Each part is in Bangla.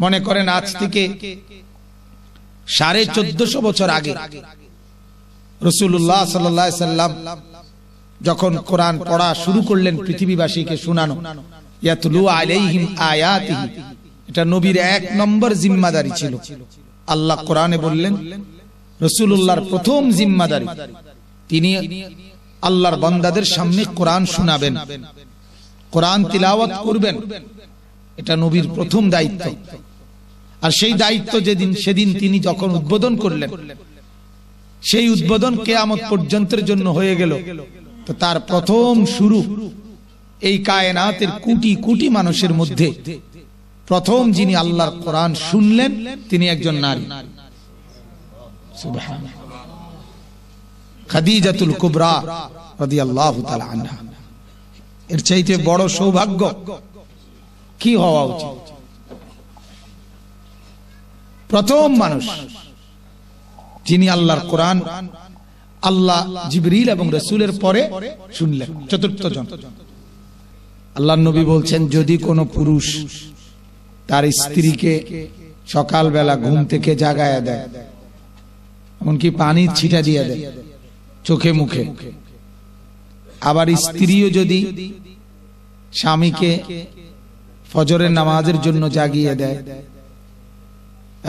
মনে করেন আজ থেকে 1450 বছর আগে রাসূলুল্লাহ সাল্লাল্লাহু আলাইহি সাল্লাম যখন কোরআন পড়া শুরু করলেন পৃথিবীবাসীকে শোনানো, ইয়াতলু আলাইহিম আয়াতিহি, এটা নবীর 1 নম্বর জিম্মাদারি ছিল। আল্লাহ কোরআনে বললেন রাসূলুল্লাহর প্রথম জিম্মাদারি, তিনি আল্লাহর বান্দাদের সামনে কোরআন শোনাবেন, কোরআন তিলাওয়াত করবেন, এটা নবীর প্রথম দায়িত্ব। আর সেই দায়িত্ব সেদিন তিনি যখন উদ্বোধন করলেন, সেই উদ্বোধন কিয়ামত পর্যন্তের জন্য হয়ে গেল। তো তার প্রথম শুরু এই কায়নাতের কোটি কোটি মানুষের মধ্যে প্রথম যিনি আল্লাহর কোরআন শুনলেন তিনি একজন নারী, সুবহানাল্লাহ, খাদিজাতুল কুবরা রাদিয়াল্লাহু তাআলা আনহা। এর চাইতে বড় সৌভাগ্য কি হওয়া উচিত? প্রথম মানুষ যিনি আল্লাহর কোরআন আল্লাহ জিবরিল এবং রাসূলের পরে শুনলেন, চতুর্থ জন। আল্লাহর নবী বলছেন, যদি কোনো পুরুষ তার স্ত্রীকে সকালবেলা ঘুম থেকে জাগায়া দেয়, এমনকি পানি ছিটা দিয়ে দেয় চোখে মুখে, আবার স্ত্রীও যদি স্বামীকে ফজরের নামাজের জন্য জাগিয়ে দেয়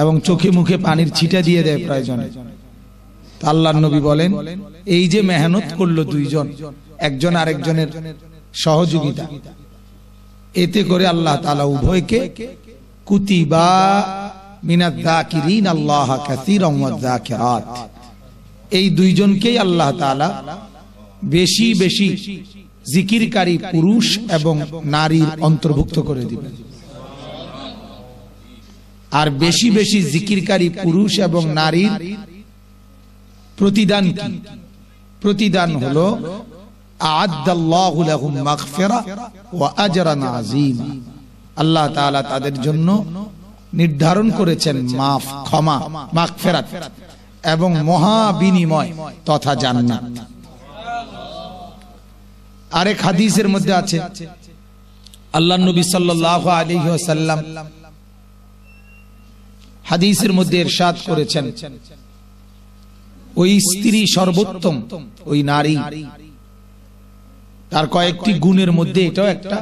এবং চোখে মুখে পানির ছিটা দিয়ে দেয় প্রয়োজনে, আল্লাহর নবী বলেন এই যে মেহনত করলো দুইজন, একজন আরেকজনের সহযোগিতা, এতে করে আল্লাহ তাআলা উভয়কে কুতিবা মিনাজ যাকিরিন আল্লাহ কাসীরান ওয়াজ যাকিরাত, এই দুইজনকেই আল্লাহ তাআলা বেশি বেশি জিকিরকারী পুরুষ এবং নারীর অন্তর্ভুক্ত করে দিবেন। আর বেশি বেশি জিকিরকারী পুরুষ এবং নারীর প্রতিদান কি? প্রতিদান হলো আ'আদাল্লাহু লাহুম মাগফিরা ওয়া আজরান আযীমা, আল্লাহ তাআলা তাদের জন্য নির্ধারণ করেছেন মাফ, ক্ষমা, মাগফিরাত এবং মহা বিনিময় তথা জান্নাত। আরেক হাদিসের মধ্যে আছে আল্লাহর নবী সাল্লাল্লাহু আলাইহি ওয়াসাল্লাম হাদিসের মধ্যে ইরশাদ করেছেন, ওই স্ত্রী সর্বোত্তম, ওই নারী, তার কয়েকটি গুণের মধ্যে এটাও একটা,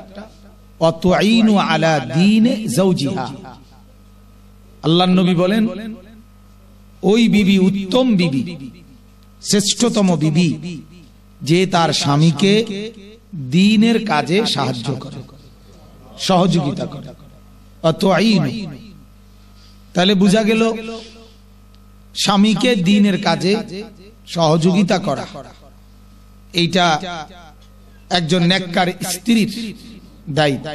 ওয়াতুঈনু আলা দীনে যাওজিহা। আল্লাহর নবী বলেন ওই বিবি উত্তম বিবি, শ্রেষ্ঠতম বিবি, যে তার স্বামীকে দ্বীনের কাজে সাহায্য করে, সহযোগিতা করে। ওয়াতুঈনু, তাহলে বোঝা গেল স্বামীকে দ্বীনের কাজে সহযোগিতা করা এইটা একজন নেককার স্ত্রীর দায়িত্ব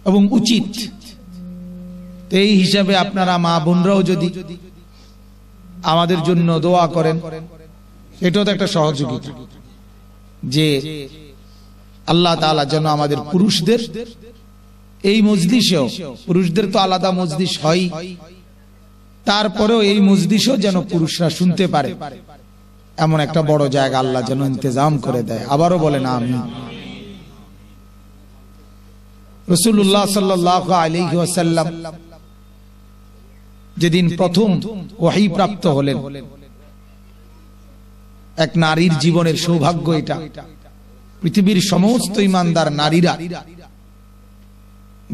এবং উচিত। এই হিসাবে আপনারা মা বোনরাও যদি আমাদের জন্য দোয়া করেন, এটাও তো একটা সহযোগিতা, যে আল্লাহ তাআলা যেন আমাদের পুরুষদের এই মজলিসেও, পুরুষদের তো আলাদা মজলিস হয়, তারপরেও এই মজলিসও যেন পুরুষরা শুনতে পারে এমন একটা বড় জায়গা আল্লাহ যেন ইন্তজাম করে দেয়। আবারও বলেন আমিন। রাসূলুল্লাহ সাল্লাল্লাহু আলাইহি ওয়াসাল্লাম যেদিন প্রথম ওহী প্রাপ্ত হলেন, এক নারীর জীবনের সৌভাগ্য এটা। পৃথিবীর সমস্ত ঈমানদার নারীরা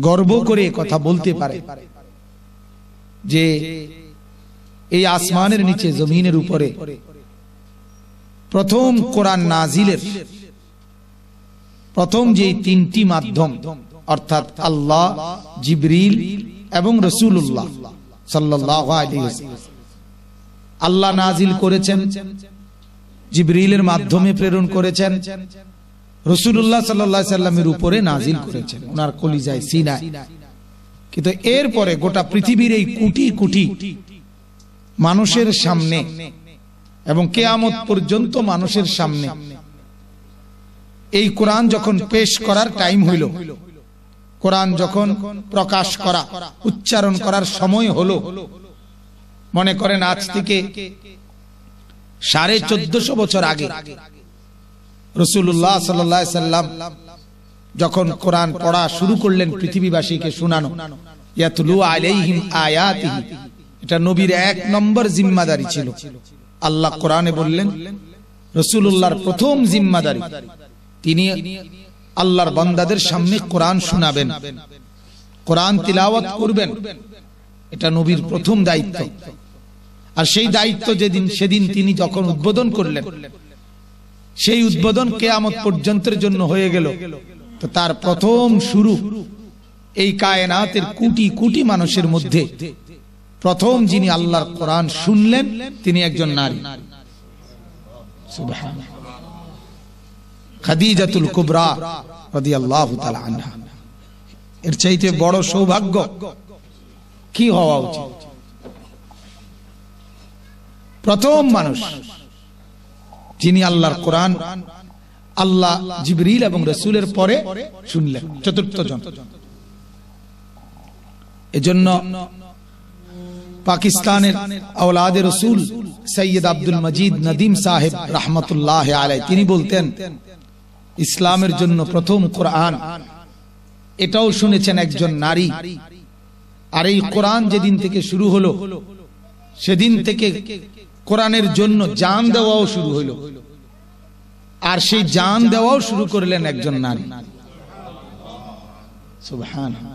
গর্ব করে কথা বলতে পারে যে এই আসমানের নিচে জমিনের উপরে প্রথম কোরআন নাজিলের প্রথম যে তিনটি মাধ্যম, অর্থাৎ আল্লাহ, জিবরিল এবং রাসূলুল্লাহ সাল্লাল্লাহু আলাইহি ওয়াসাল্লাম, আল্লাহ নাজিল করেছেন, জিবরিলের মাধ্যমে প্রেরণ করেছেন, রাসূলুল্লাহ সাল্লাল্লাহু আলাইহি ওয়াসাল্লামের উপরে নাজিল করেছেন, ওনার কলিজায় সিনায়। কিন্তু এরপরে গোটা পৃথিবীর এই কোটি কোটি মানুষের সামনে এবং কিয়ামত পর্যন্ত মানুষের সামনে এই কোরআন যখন পেশ করার টাইম হইল, কোরআন যখন প্রকাশ করা, উচ্চারণ করার সময় হলো, মনে করেন আজ থেকে 1450 বছর আগে রাসূলুল্লাহ সাল্লাল্লাহু আলাইহি সাল্লাম যখন কোরআন পড়া শুরু করলেন পৃথিবীবাসীকে শোনানো, ইয়াতলু আলাইহিম আয়াতিহি, এটা নবীর এক নম্বর জিম্মাদারি ছিল। আল্লাহ কোরআনে বললেন রাসূলুল্লাহর প্রথম জিম্মাদারি, তিনি আল্লাহর বান্দাদের সামনে কোরআন শোনাবেন, কোরআন তিলাওয়াত করবেন, এটা নবীর প্রথম দায়িত্ব। আর সেই দায়িত্ব সেদিন তিনি যখন উদ্বোধন করলেন, সেই উদ্বোধন কিয়ামত পর্যন্তের জন্য হয়ে গেল। তো তার প্রথম শুরু, এই কায়নাতের কোটি কোটি মানুষের মধ্যে প্রথম যিনি আল্লাহর কোরআন শুনলেন তিনি একজন নারী, সুবহানাল্লাহ, খাদিজাতুল কুবরা রাদিয়াল্লাহু তাআলা আনহা। এর চাইতে বড় সৌভাগ্য কি হওয়া উচিত? প্রথম মানুষ যিনি আল্লাহর কোরআন আল্লাহ জিবরিল এবং রাসূলের পরে শুনলেন, চতুর্থ জন। এজন্য পাকিস্তানের আওলাদে রাসূল সৈয়দ আব্দুল মজিদ নদীম সাহেব রাহমাতুল্লাহ আলাইহি তিনি বলতেন, ইসলামের জন্য প্রথম কোরআন এটাও শুনেছেন একজন নারী। আর এই কোরআন যেদিন থেকে শুরু হলো সেদিন থেকে কোরআনের জন্য জান দেওয়াও শুরু হলো, আর সেই জান দেওয়াও শুরু করলেন একজন নারী, সুবহানাল্লাহ।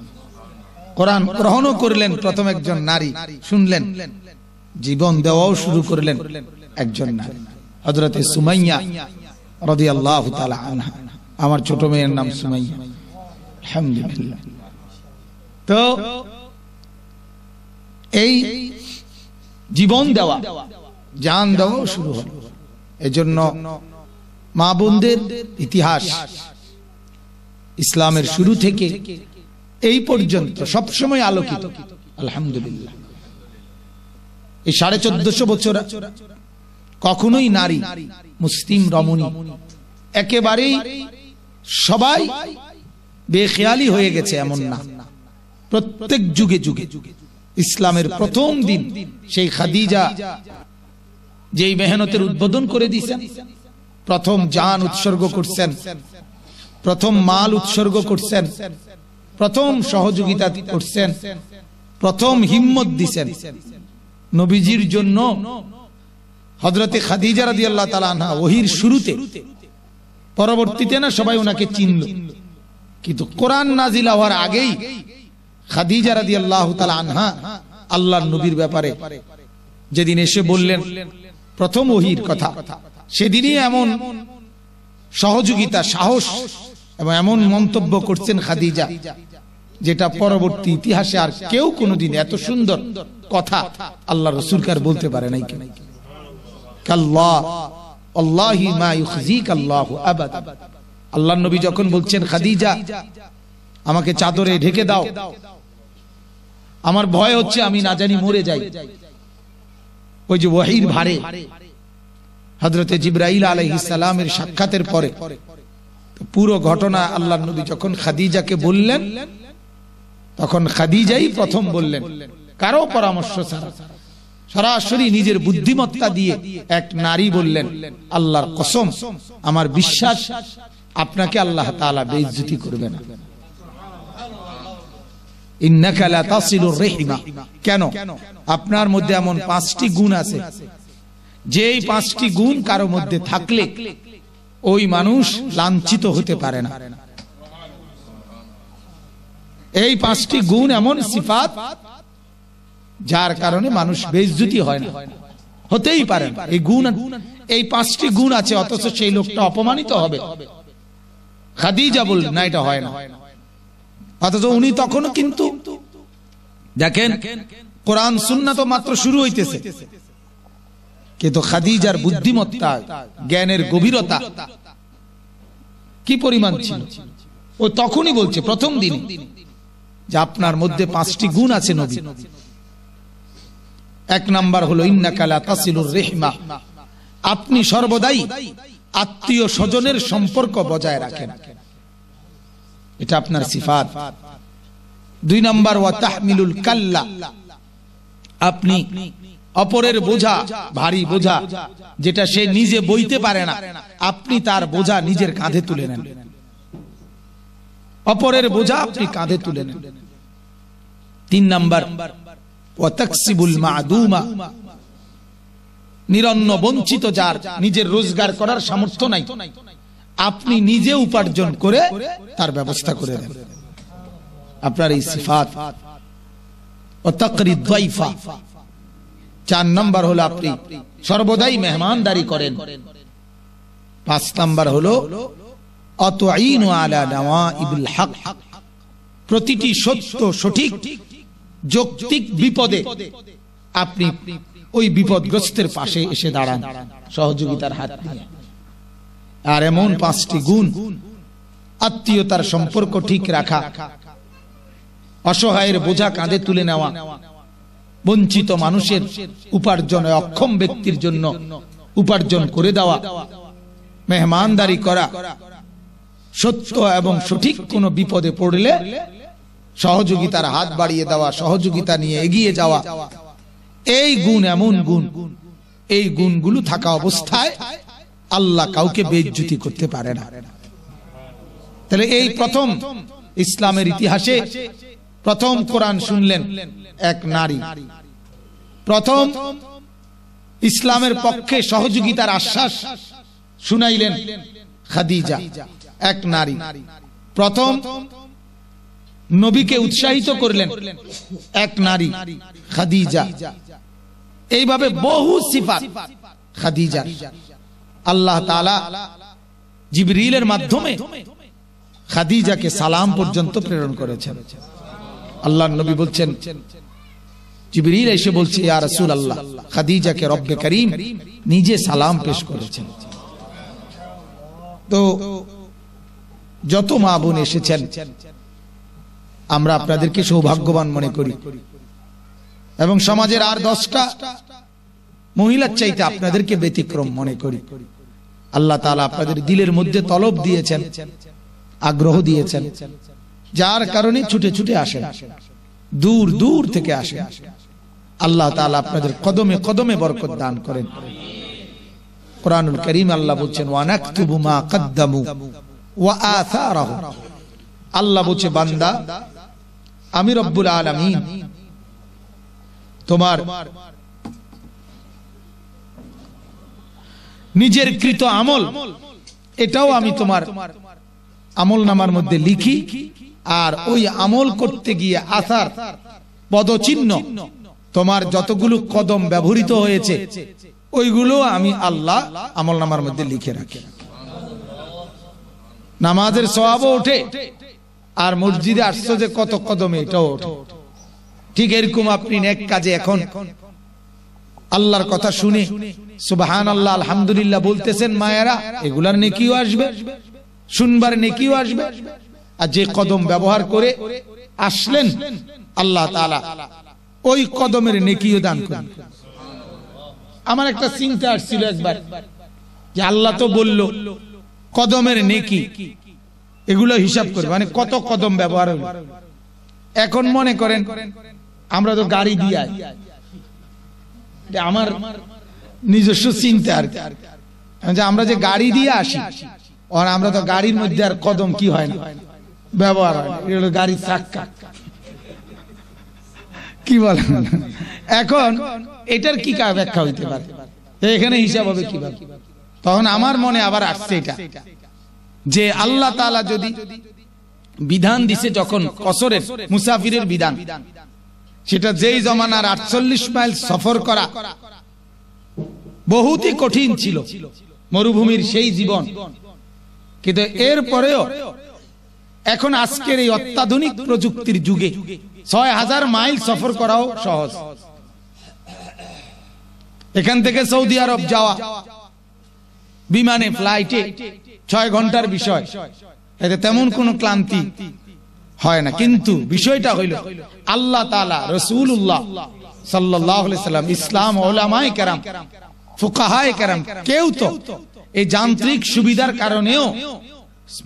কোরআন গ্রহণও করলেন প্রথম একজন নারী, শুনলেন, জীবন দেওয়াও শুরু করলেন একজন নারী, হযরতে সুমাইয়া রাদিয়াল্লাহু তাআলা আনহা। আমার ছোট মেয়ের নাম সুমাইয়া, আলহামদুলিল্লাহ। তো এই জীবন দেওয়া, জান দেওয়াও শুরু হলো। এজন্য মা বোনদের ইতিহাস ইসলামের শুরু থেকে এই পর্যন্ত সবসময় আলোকিত, আলহামদুলিল্লাহ। এই 1450 বছর কখনোই নারী মুসলিম রমণী একেবারেই সবাই বেখেয়ালি হয়ে গেছে এমন না। প্রত্যেক যুগে যুগে ইসলামের প্রথম দিন সেই খাদিজা যেই মেহনতের উদ্বোধন করে দিয়েছেন, প্রথম জান উৎসর্গ করছেন, প্রথম মাল উৎসর্গ করছেন, প্রথম সহযোগিতা করছেন, প্রথম হিম্মত দিছেন নবীজির জন্য। হযরতে খাদিজা রাদিয়াল্লাহু তাআলা আনহা ওহীর শুরুতে, পরবর্তীতে না সবাই ওনাকে চিনল, কিন্তু কোরআন নাজিল হওয়ার আগেই খাদিজা রাদিয়াল্লাহু তাআলা আনহা আল্লাহর নবীর ব্যাপারে যেদিন এসে বললেন প্রথম ওহীর কথা, সেদিনই এমন সহযোগিতা, সাহস এবং এমন মন্তব্য করছেন খাদিজা, যেটা পরবর্তী ইতিহাসে আর কেউ কোনোদিন এত সুন্দর কথা আল্লাহ রাসূলকে আর বলতে পারে নাই। কাল্লাহ আল্লাহি মা ইউখজিকাল্লাহু আবাদা। আল্লাহর নবী যখন বলছেন, খাদিজা আমাকে চাদরে ঢেকে দাও, আমার ভয় হচ্ছে আমি না জানি মরে যাই। ওই যে ওহীর ভারে হযরতে জিবরাইল আলাইহিস সালামের সাক্ষাতের পরে পুরো ঘটনা আল্লাহর নবী যখন খাদিজাকে বললেন, তখন খাদিজাই প্রথম বললেন, কারো পরামর্শ ছাড়া, সরাসরি নিজের বুদ্ধিমত্তা দিয়ে এক নারী বললেন, আল্লাহর কসম আমার বিশ্বাস আপনাকে আল্লাহ তাআলা বেইজ্জতি করবে না। ইন্নাকা লা তাসিলুর রাহিমা। কেন? আপনার মধ্যে এমন 5টি গুণ আছে, যেই 5টি গুণ কারো মধ্যে থাকলে ওই মানুষ লাঞ্ছিত হতে পারে না। এই 5টি গুণ এমন সিফাত যার কারণে মানুষ বেইজ্জতি হয় না, হতেই পারে না। এই গুণ, এই 5টি গুণ আছে, অথচ সেই লোকটা অপমানিত হবে। খাদিজা বললেন না, এটা হয় না। অথচ উনি তখনও কিন্তু দেখেন, কোরআন সুন্নাহ তো মাত্র শুরু হইতেছে, কিন্তু খাদিজার বুদ্ধিমত্তা, জ্ঞানের গভীরতা কি পরিমাণ ছিল, ও তখনই বলছে প্রথম দিন যে আপনার মধ্যে 5টি গুণ আছে নবী। এক নাম্বার হলো ইন্নাকা লা তাসিলুর রাহিমা, আপনি সর্বদাই আত্মীয় স্বজনের সম্পর্ক বজায় রাখেন, এটা আপনার সিফাত। 2 নাম্বার ওয়া তাহমিলুল কাল্লা, আপনি অপরের বোঝা, ভারী বোঝা যেটা সে নিজে বইতে পারে না, আপনি তার বোঝা নিজের কাঁধে তুলে নেন, অপরের বোঝা আপনি কাঁধে তুলে নেন। তিন নাম্বার ওয়াতাকসিবুল মাদুমা, নিরন্ন বঞ্চিত যার নিজের রোজগার করার সামর্থ্য নাই, আপনি নিজে উপার্জন করে তার ব্যবস্থা করে দেন। আপনার এই সিফাত। ওয়াতাকরিদ দাইফা, চার নাম্বার হলো আপনি সর্বদাই মেহমানদারি করেন। পাঁচ নাম্বার হলো আতুঈনু আলা নওয়াইবিল হক, প্রতিটি সত্য সঠিক যৌক্তিক বিপদে আপনি ওই বিপদগ্রস্তের পাশে এসে দাঁড়ান সহযোগিতার হাত দিয়ে। আর এমন পাঁচটি গুণ: আত্মীয়তার সম্পর্ক ঠিক রাখা, অসহায়ের বোঝা কাঁধে তুলে নেওয়া, বঞ্চিত মানুষের উপার্জনে অক্ষম ব্যক্তির জন্য উপার্জন করে দেওয়া, মেহমানদারি করা, সত্য এবং সঠিক কোনো বিপদে পড়লে সহযোগিতার হাত বাড়িয়ে দেওয়া, সহযোগিতা নিয়ে এগিয়ে যাওয়া। এই গুণ এমন গুণ, এই গুণগুলো থাকা অবস্থায় আল্লাহ কাউকে বেইজ্জতি করতে পারে না। তাহলে এই প্রথম ইসলামের ইতিহাসে প্রথম কোরআন শুনলেন এক নারী, প্রথম ইসলামের পক্ষে সহযোগিতার আশ্বাস শুনাইলেন খাদিজা, এক নারী। প্রথম নবীকে উৎসাহিত করলেন এক নারী, খাদিজা। এইভাবে বহু সিফাত খাদিজা। আল্লাহ তাআলা জিবরিলের মাধ্যমে খাদিজাকে সালাম পর্যন্ত প্রেরণ করেছেন। আল্লাহর নবী বলছেন, জিবরিল এসে বলছে, ইয়া রাসূলুল্লাহ, খাদিজাকে রব্বে করিম নিজে সালাম পেশ করেছেন। তো যত মা বোন এসেছেন, আমরা আপনাদেরকে সৌভাগ্যবান মনে করি এবং সমাজের আর 10টা মহিলার চাইতে আপনাদেরকে ব্যতিক্রম মনে করি। আল্লাহ তাআলা আপনাদের দিলের মধ্যে তলব দিয়েছেন, আগ্রহ দিয়েছেন, যার কারণে ছুটে ছুটে আসেন, দূর দূর থেকে আসেন। আল্লাহ তাআলা আপনাদের কদমে কদমে বরকত দান করেন। কুরআনুল কারীম আল্লাহ বলছেন, ওয়া নাকতুবু মা কদ্দামু ওয়া আথারাহু। আল্লাহ বলছে, বান্দা, আমি রব্বুল আলামিন তোমার নিজের কৃত আমল, এটাও আমি তোমার আমল নামার মধ্যে লিখি। আর ওই আমল করতে গিয়ে আসার পদচিহ্ন, তোমার যতগুলো কদম ব্যবহৃত হয়েছে ওইগুলো আমি আল্লাহ আমল নামার মধ্যে লিখে রাখি। নামাজের সওয়াবও ওঠে, আর মসজিদে আসছো যে কত কদমে, এটাও ওঠে। ঠিক এরকম আপনি নেক কাজে এখন আল্লাহর কথা শুনে সুবহানাল্লাহ আলহামদুলিল্লাহ বলতেছেন, মায়েরা, এগুলার নেকিও আসবে, শুনবার নেকিও আসবে। আর যে কদম ব্যবহার করে আসলেন, আল্লাহ তাআলা ওই কদমের নেকিও দান করেন। আমার একটা চিন্তা আসছিল একবার, যে আল্লাহ তো বলল কদমের নেকি, এগুলো হিসাব করবে, মানে কত কদম ব্যবহার হলো। এখন মনে করেন আমরা তো গাড়ি দিয়ে, আমার নিজস্ব চিন্তা আর কি, আমরা যে গাড়ি দিয়ে আসি, আর আমরা তো গাড়ির মধ্যে আর কদম কি হয় না, ব্যবহার হয় না, এটা গাড়ির চাক্কা, কি বলেন? এখন এটার কি ব্যাখ্যা হইতে পারে, এখানে হিসাব হবে কিভাবে? তখন আমার মনে আবার আসছে এটা, যে আল্লাহ তাআলা যদি বিধান দিছে যখন কসরের, মুসাফিরের বিধান, সেটা যেই জমানার 48 মাইল সফর করা বহুতই কঠিন ছিল, মরুভূমির সেই জীবন, কিন্তু এরপরেও এখন আজকের এই অত্যাধুনিক প্রযুক্তির যুগে 6000 মাইল সফর করাও সহজ। এখান থেকে সৌদি আরব যাওয়া বিমানে, ফ্লাইটে 6 ঘন্টার বিষয়, এতে তেমন কোনো ক্লান্তি হয় না। কিন্তু বিষয়টা হইল, আল্লাহ তাআলা, রাসূলুল্লাহ সাল্লাল্লাহু আলাইহি সাল্লাম, ইসলাম, উলামায়ে কেরাম, ফুকাহায়ে কেরাম, কেউ তো এই যান্ত্রিক সুবিধার কারণেও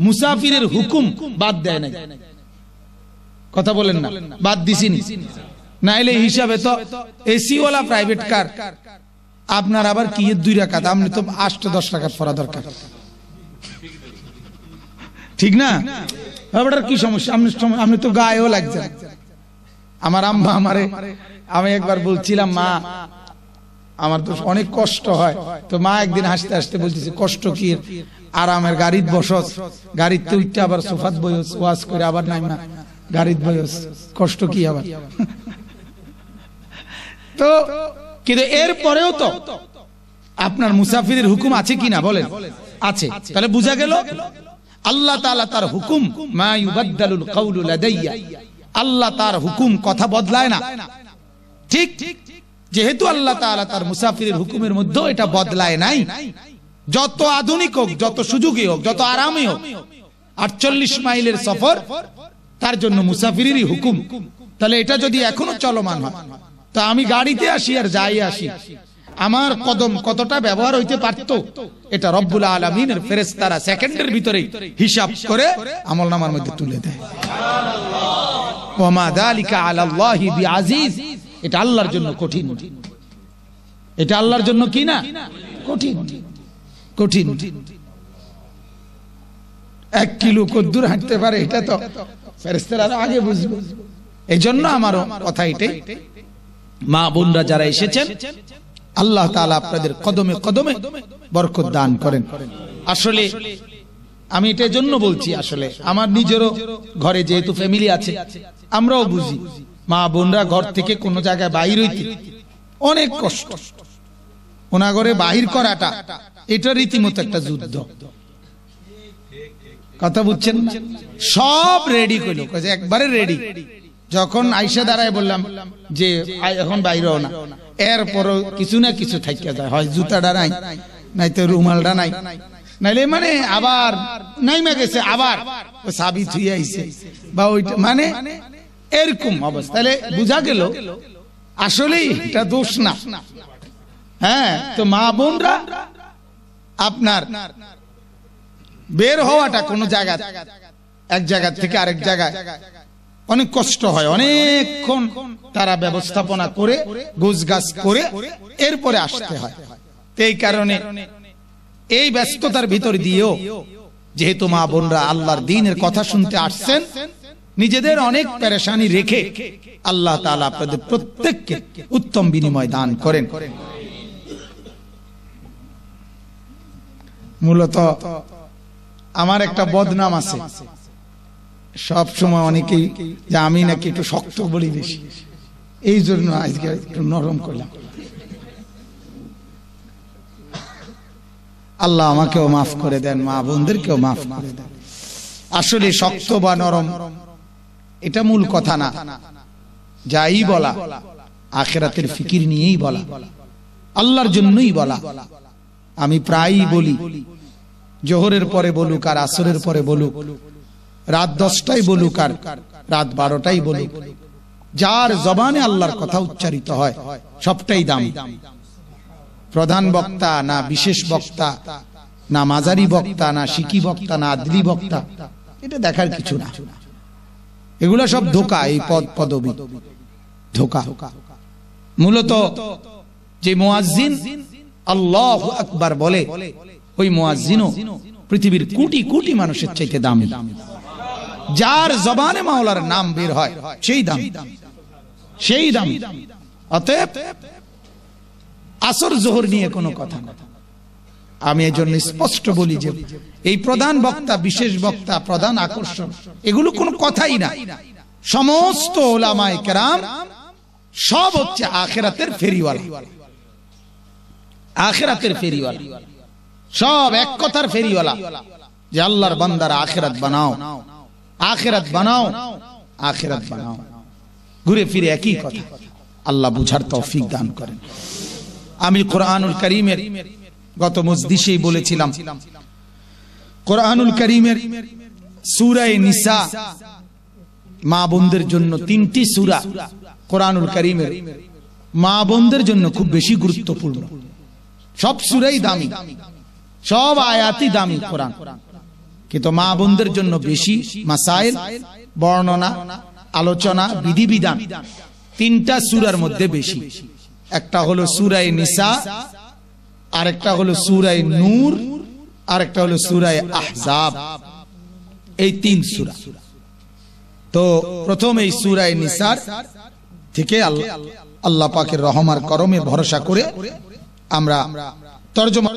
মুসাফিরের হুকুম বাদ দেয় নাই। কথা বলেন না, বাদ দিছিনি? নাইলে হিসাবে তো এসি ওয়ালা প্রাইভেট কার আপনার আবার কি 2 রাকাত, আপনি তো 8-10 রাকাত পড়া দরকার, ঠিক না? আপনার কি সমস্যা? আপনি তো গায়েও লাগছে, আমার আম্মা আমারে, আমি একবার বলছিলাম মা আমার তো অনেক কষ্ট হয়, তো মা একদিন হাসতে হাসতে বলতেছে কষ্ট কি, আরামের গাড়িত বসস, গাড়িতে উঠতে আবার সোফাত বয়স, ওয়াজ করে আবার নাইমা গাড়িত বয়স, কষ্ট কি আবার। তো কিন্তু এর পরেও তো আপনার মুসাফিরের হুকুম আছে কিনা বলেন? আছে। তাহলে বোঝা গেল আল্লাহ তাআলা তার হুকুম, মা ইউবাদদালুল কাউলু লাদাইয়া, আল্লাহ তার হুকুম কথা বদলায় না। ঠিক যেহেতু আল্লাহ তাআলা তার মুসাফিরের হুকুমের মধ্যে এটা বদলায় নাই, যত আধুনিক হোক, যত সুযোগী হোক, যত আরামী হোক, 48 মাইলের সফর তার জন্য মুসাফিরেরই হুকুম। তাহলে এটা যদি এখনো চলমান হয়, তো আমি গাড়িতে আসি আর যাই আসি, আমার কদম কতটা ব্যবহার হইতে পারত, এটা রব্বুল আলামিনের ফেরেশতারা সেকেন্ডের ভিতরে হিসাব করে আমলনামার মধ্যে তুলে দেয়। সুবহানাল্লাহ। ওয়া মা যালিকা আলাল্লাহি বিআজিজ, এটা আল্লাহর জন্য কঠিন, এটা আল্লাহর জন্য কি না কঠিন, কঠিন। 1 কিলো কদ্দুর হাঁটতে পারে, এটা তো ফেরেশতারা আগে বুঝবে। এই জন্য আমার কথা এটাই, মা বোনরা যারা এসেছেন, আল্লাহ তাআলা আপনাদের কদমে কদমে বরকত দান করেন। আসলে আমি এটার জন্য বলছি, আসলে আমার নিজেরও ঘরে যেহেতু ফ্যামিলি আছে, আমরাও বুঝি মা বোনরা ঘর থেকে কোনো জায়গায় বাইর হইতে অনেক কষ্ট, ওনা ঘরে বাহির করাটা এটা রীতিমতো একটা যুদ্ধ। কথা বুঝছেন? সব রেডি করলো, একবারে রেডি। যখন আইসা দাঁড়ায় বললাম যে এখন বাইরে না, এরপরও কিছু না কিছু থাইকা যায়, হয় জুতাটা নাই, নাইতো রুমালটা নাই, নাইলে মানে আবার নাইমা গেছে, আবার চাবি থুই আইছে বা ওইটা, মানে এরকম অবস্থা। তাহলে বোঝা গেল আসলে এটা দোষ না। হ্যাঁ, তো মা বোনরা আপনার বের হওয়াটা কোন জায়গা, এক জায়গা থেকে আরেক জায়গায় অনেক কষ্ট হয়, অনেকক্ষণ তারা ব্যবস্থাপনা করে গোছগাছ করে এরপরে আসতে হয়। এই কারণে এই ব্যস্ততার ভিতর দিয়েও যেহেতু মা বোনরা আল্লাহর দ্বীনের কথা শুনতে আসছেন, নিজেদের অনেক পেরেশানি রেখে আল্লাহ তাআলা আপনাদের প্রত্যেককে উত্তম বিনিময় দান করেন। মূলত আমার একটা বদনাম আছে, সব সময় অনেকেই যে আমি নাকি একটু শক্ত বলি বেশি, এই জন্য আজকে একটু নরম করলাম। আল্লাহ আমাকেও মাফ করে দেন, মা বোনদেরকেও মাফ করে দেন। আসলে শক্ত বা নরম এটা মূল কথা না, যাই বলা আখিরাতের ফিকির নিয়েই বলা, আল্লাহর জন্যই বলা। আমি প্রায়ই বলি, জোহরের পরে বলুক আর আসরের পরে বলুক, রাত 10টায় বলুক আর রাত 12টায় বলুক, যার জবানে আল্লাহর কথা উচ্চারিত হয় সবটাই দামি। প্রধান বক্তা না বিশেষ বক্তা, না মাঝারি বক্তা, না শিকি বক্তা, না আদলি বক্তা, এটা দেখার কিছু না। এগুলা সব ধোঁকা, এই পদ পদবি ধোঁকা। মূলত যে মুয়াজ্জিন আল্লাহু আকবার বলে, ওই মুয়াজ্জিনও পৃথিবীর কোটি কোটি মানুষের চাইতে দামি। যার জবানে মাওলার নাম বের হয় সেই দামি, সেই দামি। অতএব আসর জোহর নিয়ে কোনো কথা না। আমি এই জন্য স্পষ্ট বলি যে এই প্রধান বক্তা, বিশেষ বক্তা, প্রধান আকর্ষণ, এগুলো কোনো কথাই না। সমস্ত উলামায়ে কেরাম সব হচ্ছে আখিরাতের ফেরিওয়ালা, আখিরাতের ফেরিওয়ালা, সব এক কথার ফেরিওয়ালা, যে আল্লাহর বান্দারা আখিরাত বানাও, আখিরাত বানাও, আখিরাত বানাও। ঘুরে ফিরে একই কথা। আল্লাহ বুঝার তৌফিক দান করেন। আমি কোরআনুল কারীমের গত মজলিসেই বলেছিলাম, কোরআনুল কারীমের সূরা নিসা মা বোনদের জন্য 3টি সূরা কোরআনুল কারীমের মা বোনদের জন্য খুব বেশি গুরুত্বপূর্ণ। সব সূরাই দামি, সব আয়াতই দামি কোরআন, কিন্তু মা বোনদের জন্য বেশি মাসাইল, বর্ণনা, আলোচনা, বিধিবিধান 3টা সূরার মধ্যে বেশি। একটা হলো সূরা নিসা, আরেকটা হলো সূরা নূর, আরেকটা হলো সূরা আহজাব। এই 3 সূরা। তো প্রথম এই সূরা নিসার থেকে আল্লাহ পাকের রহম আর করমে ভরসা করে আমরা তরজমা